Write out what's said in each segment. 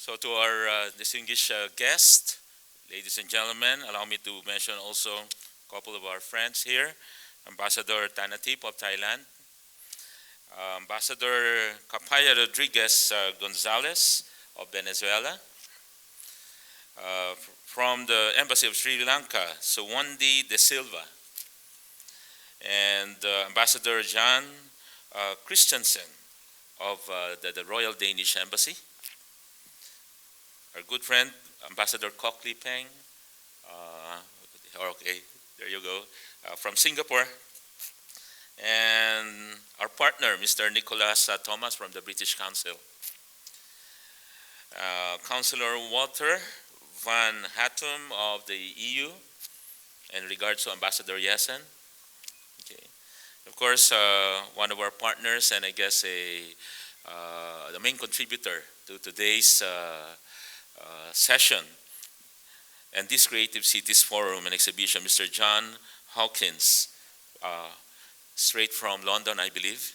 So to our distinguished guests, ladies and gentlemen, allow me to mention also a couple of our friends here. Ambassador Tanatip of Thailand, Ambassador Capaya Rodriguez Gonzalez of Venezuela, from the Embassy of Sri Lanka, Suwandi De Silva, and Ambassador Jan Christensen of the Royal Danish Embassy, our good friend Ambassador Cockley Peng, okay, there you go, from Singapore, and our partner, Mr. Nicholas Thomas from the British Council. Councillor Walter Van Hattum of the EU, in regards to Ambassador Jessen. Okay. Of course, one of our partners, and I guess the main contributor to today's session and this Creative Cities Forum and exhibition, Mr. John Hawkins, straight from London, I believe,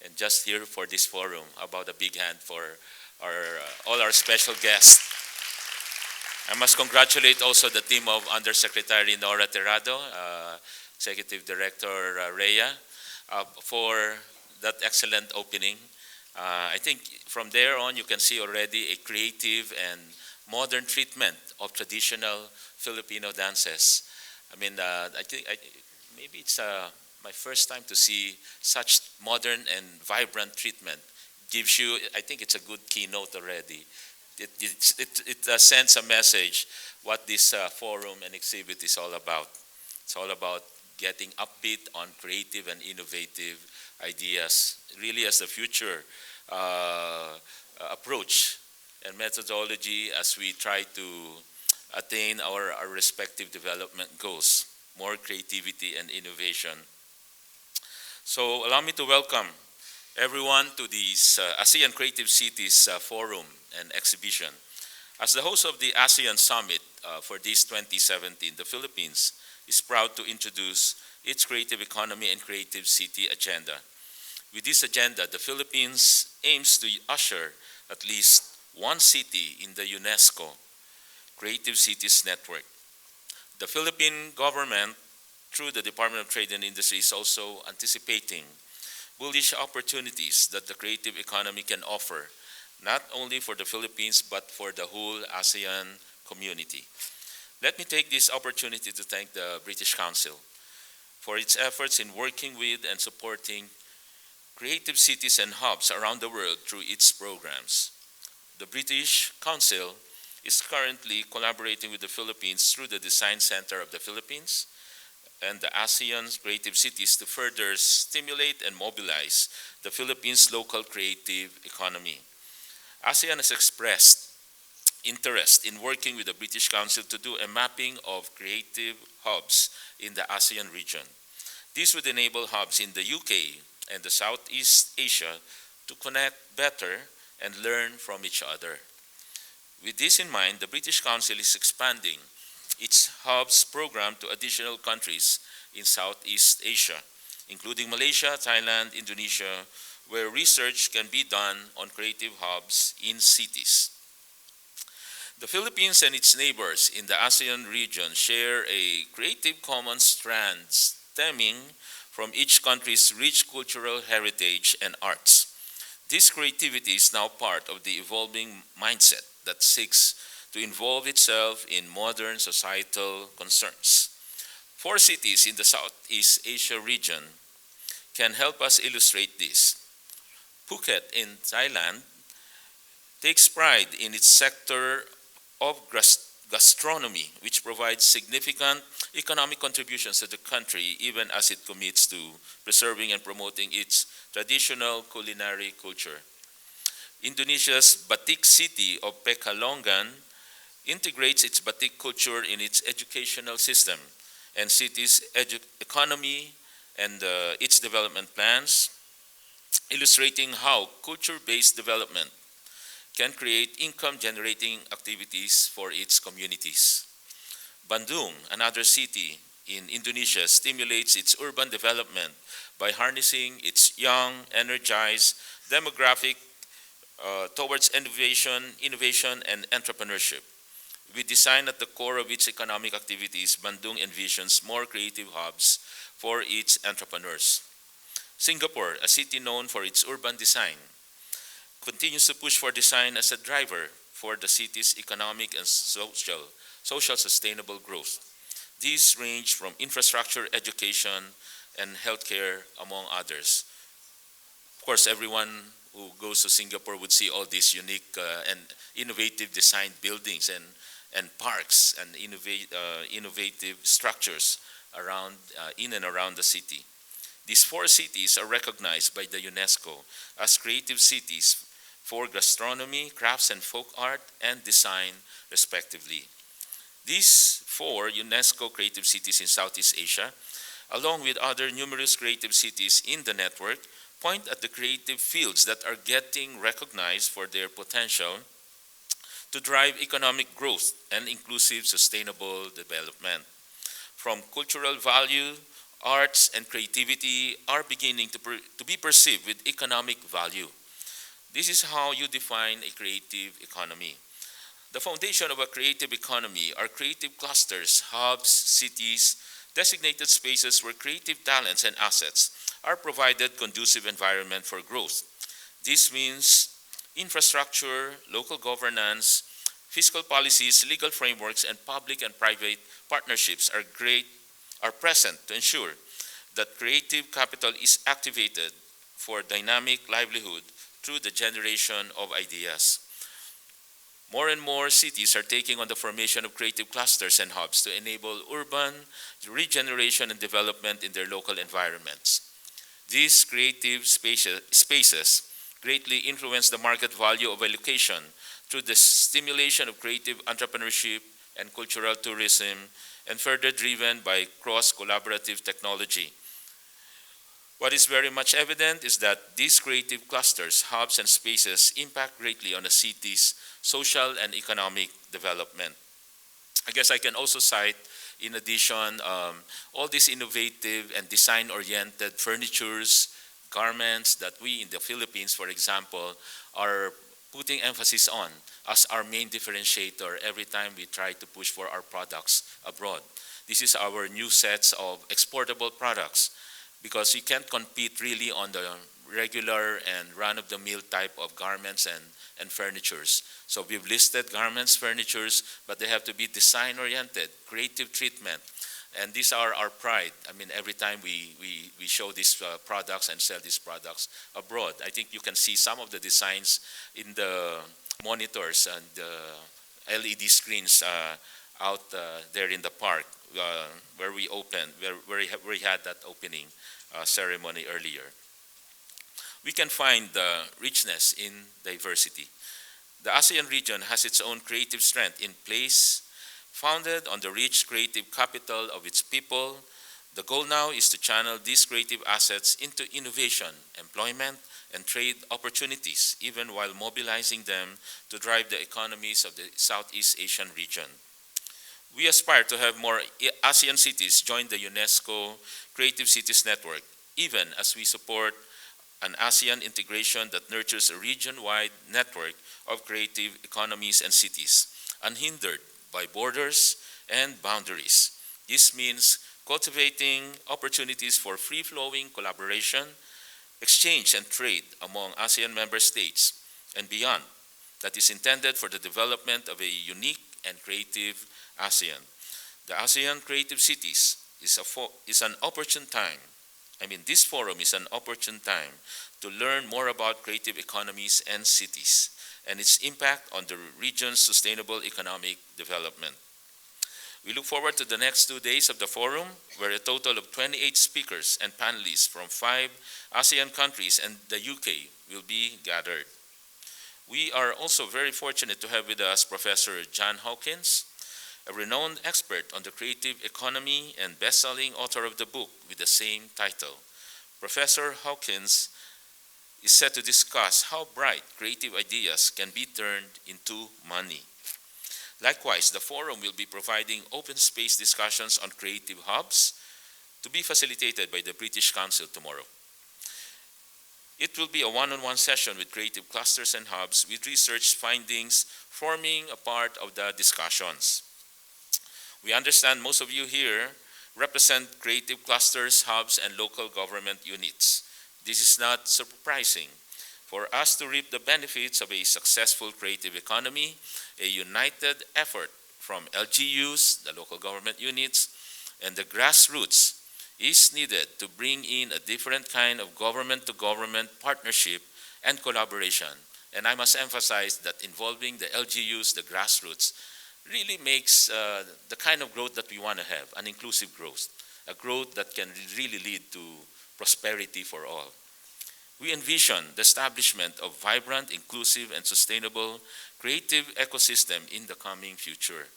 and just here for this forum. About a big hand for all our special guests. I must congratulate also the team of Undersecretary Nora Terrado, Executive Director Rhea, for that excellent opening. I think from there on you can see already a creative and modern treatment of traditional Filipino dances. I mean, I think maybe it's my first time to see such modern and vibrant treatment. Gives you, I think it's a good keynote already. It sends a message what this forum and exhibit is all about. It's all about getting upbeat on creative and innovative ideas, really as the future approach and methodology as we try to attain our respective development goals, more creativity and innovation. So allow me to welcome everyone to this ASEAN Creative Cities Forum and exhibition. As the host of the ASEAN Summit for this 2017, the Philippines is proud to introduce its creative economy and creative city agenda. With this agenda, the Philippines aims to usher at least one city in the UNESCO Creative Cities Network. The Philippine government, through the Department of Trade and Industry, is also anticipating bullish opportunities that the creative economy can offer, not only for the Philippines, but for the whole ASEAN community. Let me take this opportunity to thank the British Council for its efforts in working with and supporting creative cities and hubs around the world through its programs. The British Council is currently collaborating with the Philippines through the Design Center of the Philippines and the ASEAN's creative cities to further stimulate and mobilize the Philippines' local creative economy. ASEAN has expressed interest in working with the British Council to do a mapping of creative hubs in the ASEAN region. This would enable hubs in the UK and the Southeast Asia to connect better and learn from each other. With this in mind, the British Council is expanding its hubs program to additional countries in Southeast Asia, including Malaysia, Thailand, Indonesia, where research can be done on creative hubs in cities. The Philippines and its neighbors in the ASEAN region share a creative common strand stemming from each country's rich cultural heritage and arts. This creativity is now part of the evolving mindset that seeks to involve itself in modern societal concerns. 4 cities in the Southeast Asia region can help us illustrate this. Phuket in Thailand takes pride in its sector of gastronomy, which provides significant economic contributions to the country, even as it commits to preserving and promoting its traditional culinary culture. Indonesia's batik city of Pekalongan integrates its batik culture in its educational system and city's economy and its development plans, illustrating how culture-based development can create income-generating activities for its communities. Bandung, another city in Indonesia, stimulates its urban development by harnessing its young, energized demographic towards innovation and entrepreneurship. With design at the core of its economic activities, Bandung envisions more creative hubs for its entrepreneurs. Singapore, a city known for its urban design, continues to push for design as a driver for the city's economic and social sustainable growth. These range from infrastructure, education, and healthcare, among others. Of course, everyone who goes to Singapore would see all these unique and innovative designed buildings and parks and innovative structures around, in and around the city. These four cities are recognized by the UNESCO as creative cities for gastronomy, crafts and folk art, and design, respectively. These four UNESCO creative cities in Southeast Asia, along with other numerous creative cities in the network, point at the creative fields that are getting recognized for their potential to drive economic growth and inclusive sustainable development. From cultural value, arts and creativity are beginning to be perceived with economic value. This is how you define a creative economy. The foundation of a creative economy are creative clusters, hubs, cities, designated spaces where creative talents and assets are provided conducive environment for growth. This means infrastructure, local governance, fiscal policies, legal frameworks, and public and private partnerships are present to ensure that creative capital is activated for dynamic livelihood through the generation of ideas. More and more cities are taking on the formation of creative clusters and hubs to enable urban regeneration and development in their local environments. These creative spaces greatly influence the market value of a location through the stimulation of creative entrepreneurship and cultural tourism, and further driven by cross-collaborative technology. What is very much evident is that these creative clusters, hubs, and spaces impact greatly on a city's social and economic development. I guess I can also cite, in addition, all these innovative and design-oriented furnitures, garments that we in the Philippines, for example, are putting emphasis on as our main differentiator every time we try to push for our products abroad. This is our new sets of exportable products, because you can't compete really on the regular and run-of-the-mill type of garments and furnitures. So we've listed garments, furnitures, but they have to be design-oriented, creative treatment. And these are our pride. I mean, every time we show these products and sell these products abroad. I think you can see some of the designs in the monitors and the LED screens out there in the park where we opened, where we had that opening ceremony earlier. We can find the richness in diversity. The ASEAN region has its own creative strength in place, founded on the rich creative capital of its people. The goal now is to channel these creative assets into innovation, employment, and trade opportunities, even while mobilizing them to drive the economies of the Southeast Asian region. We aspire to have more ASEAN cities join the UNESCO Creative Cities Network, even as we support an ASEAN integration that nurtures a region-wide network of creative economies and cities, unhindered by borders and boundaries. This means cultivating opportunities for free-flowing collaboration, exchange, and trade among ASEAN member states and beyond, that is intended for the development of a unique and creative ASEAN. The ASEAN Creative Cities is an opportune time. This forum is an opportune time to learn more about creative economies and cities and its impact on the region's sustainable economic development. We look forward to the next 2 days of the forum, where a total of 28 speakers and panelists from 5 ASEAN countries and the UK will be gathered. We are also very fortunate to have with us Professor John Hawkins, a renowned expert on the creative economy and best-selling author of the book with the same title. Professor Hawkins is set to discuss how bright creative ideas can be turned into money. Likewise, the forum will be providing open space discussions on creative hubs to be facilitated by the British Council tomorrow. It will be a one-on-one session with creative clusters and hubs with research findings forming a part of the discussions. We understand most of you here represent creative clusters, hubs, and local government units. This is not surprising. For us to reap the benefits of a successful creative economy, a united effort from LGUs, the local government units, and the grassroots is needed to bring in a different kind of government-to-government partnership and collaboration. And I must emphasize that involving the LGUs, the grassroots, really makes the kind of growth that we want to have, an inclusive growth, a growth that can really lead to prosperity for all. We envision the establishment of vibrant, inclusive, and sustainable creative ecosystem in the coming future.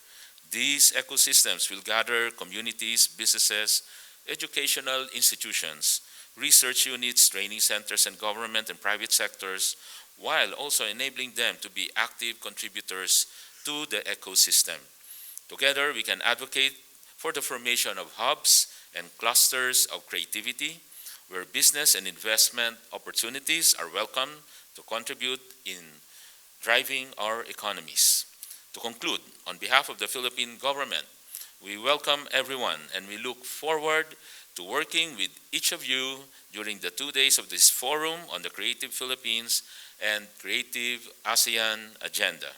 These ecosystems will gather communities, businesses, educational institutions, research units, training centers, and government and private sectors, while also enabling them to be active contributors to the ecosystem. Together, we can advocate for the formation of hubs and clusters of creativity, where business and investment opportunities are welcome to contribute in driving our economies. To conclude, on behalf of the Philippine government, we welcome everyone and we look forward to working with each of you during the 2 days of this forum on the Creative Philippines and Creative ASEAN agenda.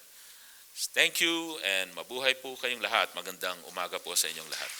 Thank you and mabuhay po kayong lahat. Magandang umaga po sa inyong lahat.